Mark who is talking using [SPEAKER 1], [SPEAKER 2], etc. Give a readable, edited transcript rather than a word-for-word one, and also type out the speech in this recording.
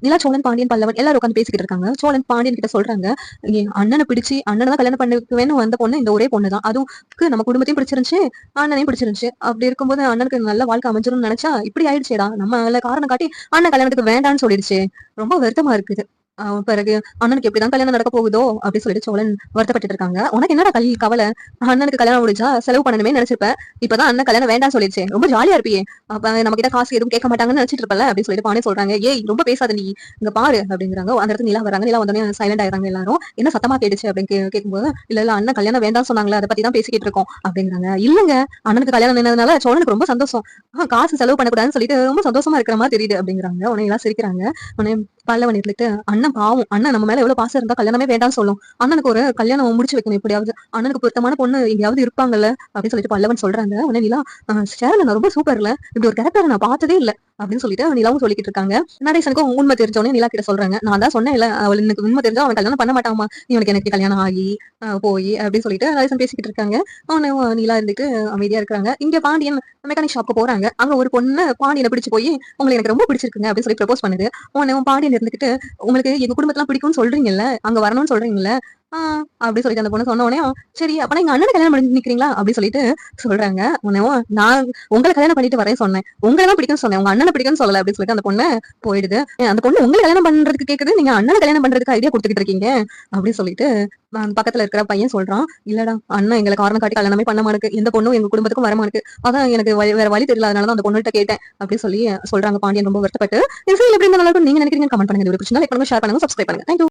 [SPEAKER 1] நிலா, சோழன், பாண்டியன், பல்லவன் எல்லாரும் உட்காந்து பேசிக்கிட்டு இருக்காங்க. சோழன் பாண்டியன் கிட்ட சொல்றாங்க, அண்ணனை பிடிச்சு அண்ணனை தான் கல்யாணம் பண்ணிக்குவேன்னு வந்த பொண்ணு இந்த ஒரே பொண்ணு தான். அதுவும் நம்ம குடும்பத்தையும் பிடிச்சிருந்துச்சு, அண்ணனையும் பிடிச்சிருந்துச்சு. அப்படி இருக்கும்போது அண்ணனுக்கு நல்ல வாழ்க்கை அமைஞ்சிரும்னு நினைச்சா இப்படி ஆயிடுச்சேடா. நம்ம காரணம் காட்டி அண்ணன் கல்யாணத்துக்கு வேண்டான்னு சொல்லிடுச்சு. ரொம்ப வருத்தமா இருக்குது. பிறகு அண்ணனுக்கு எப்படிதான் கல்யாணம் நடக்க போகுதோ அப்படின்னு சொல்லிட்டு சோழன் வருத்தப்பட்டு இருக்காங்க. உனக்கு என்னடா கவலை? அண்ணனுக்கு கல்யாணம் முடிஞ்சா செலவு பண்ணணுமே நினைச்சிருப்ப. இப்பதான் அண்ணன் கல்யாணம் வேண்டாம்னு சொல்லிடுச்சு. ரொம்ப ஜாலியா இருப்பியே. அப்ப நம்ம கிட்ட காசு எதுவும் கேட்க மாட்டாங்கன்னு நினைச்சிட்டு இருப்பல அப்படின்னு சொல்லிட்டு பானே சொல்றாங்க. ஏய் ரொம்ப பேசாத நீ, இங்க பாரு அப்படிங்கிறாங்க. அந்த இடத்துல நிலா வராங்க. நிலா வந்தோடனே சைலண்ட் ஆயிடுறாங்க எல்லாரும். என்ன சத்தமா கேட்டுச்சு அப்படின்னு கேட்கும்போது, இல்ல அண்ணன் கல்யாணம் வேண்டாம்னு சொன்னாங்களா, அதை பத்தி தான் பேசிக்கிட்டு இருக்கோம் அப்படிங்கிறாங்க. இல்லங்க, அண்ணனுக்கு கல்யாணம் நின்னதுனால சோழனுக்கு ரொம்ப சந்தோஷம். காசு செலவு பண்ணக்கூடாதுன்னு சொல்லிட்டு ரொம்ப சந்தோஷமா இருக்கிற மாதிரி தெரியுது அப்படிங்கிறாங்க. உடனே எல்லாம் சிரிக்கிறாங்க. உடனே பல்லவன் இருந்துட்டு, அண்ணன் பாவம், அண்ணன் நம்ம மேல எவ்வளவு பாசம் இருந்தா கல்யாணமே வேண்டாம்னு சொல்லும். அண்ணனுக்கு ஒரு கல்யாணம் முடிச்சு வைக்கணும் எப்படியாவது. அண்ணனுக்கு பொருத்தமான பொண்ணு எங்கேயாவது இருப்பாங்கல்ல அப்படின்னு சொல்லிட்டு பல்லவன் சொல்றாங்க. உடனே நிலா, சேரல நான் ரொம்ப சூப்பர்ல, இப்படி ஒரு கேரக்டர் நான் பார்த்ததே இல்ல அப்படின்னு சொல்லிட்டு நிலாவும் சொல்லிக்கிட்டு இருக்காங்க. நடேசனுக்கும் உண்மை தெரிஞ்சோடனே நிலா கிட்ட சொல்றாங்க, நான் தான் சொன்னேன் இல்ல, அவள் எனக்கு உண்மை தெரிஞ்சா அவன் கல்யாணம் பண்ண மாட்டாமா, இவனுக்கு எனக்கு கல்யாணம் ஆகி போய் அப்படின்னு சொல்லிட்டு நடேசன் பேசிக்கிட்டு இருக்காங்க. அவனை நிலா இருந்துட்டு அமைதியா இருக்கிறாங்க. இங்க பாண்டியன் மெக்கானிக் ஷாப்க்கு போறாங்க. அங்க ஒரு பொண்ணு பாண்டியனை பிடிச்சு போய், உங்களுக்கு எனக்கு ரொம்ப பிடிச்சிருக்குங்க அப்படின்னு சொல்லி ப்ரப்போஸ் பண்ணுது. உடனே பாண்டியன் இருந்துகிட்டு, உங்களுக்கு எங்க குடும்பத்தெல்லாம் பிடிக்கும்னு சொல்றீங்கல்ல, அங்க வரணும்னு சொல்றீங்கல்ல, அப்படி சொல்லிட்டு அந்த பொண்ணு சொன்ன உடனே, சரி அப்பனா எங்க அண்ணனை கல்யாணம் பண்ணி நிக்கிறீங்களா அப்படின்னு சொல்லிட்டு சொல்றாங்க. உடனே நான் உங்களை கல்யாணம் பண்ணிட்டு வரேன் சொன்னேன், உங்களை தான் பிடிக்கும்னு சொன்னேன், உங்க அண்ணனை பிடிக்கும்னு சொல்லல அப்படின்னு சொல்லிட்டு அந்த பொண்ணு போயிடுது. அந்த பொண்ணு உங்களை கல்யாணம் பண்றதுக்கு கேக்குது, நீங்க அண்ணனை கல்யாணம் பண்றதுக்கு ஐடியா கொடுத்துக்கிட்டு இருக்கீங்க அப்படின்னு சொல்லிட்டு பக்கத்துல இருக்கிற பையன் சொல்றான். இல்லடா அண்ணன் எங்களை காரணம் காட்டி கல்யாணமே பண்ண மாட்டேக்கு, எந்த பொண்ணும் எங்க குடும்பத்துக்கும் வர மாட்டேக்கு, அதான் எனக்கு வேற வழி தெரியல, அதனாலதான் அந்த பொண்ணுகிட்ட கேட்டேன் அப்படின்னு சொல்லி சொல்றாங்க. பாண்டியன் ரொம்ப வருத்தப்பட்டு. இந்த சீரியல் எப்படி இருந்தா நல்லா இருக்கும் நீங்க நினைக்கிறீங்க கமெண்ட் பண்ணுங்க. ஷேர் பண்ணுங்க, சப்ஸ்கிரைப் பண்ணுங்க. தேங்க்யூ.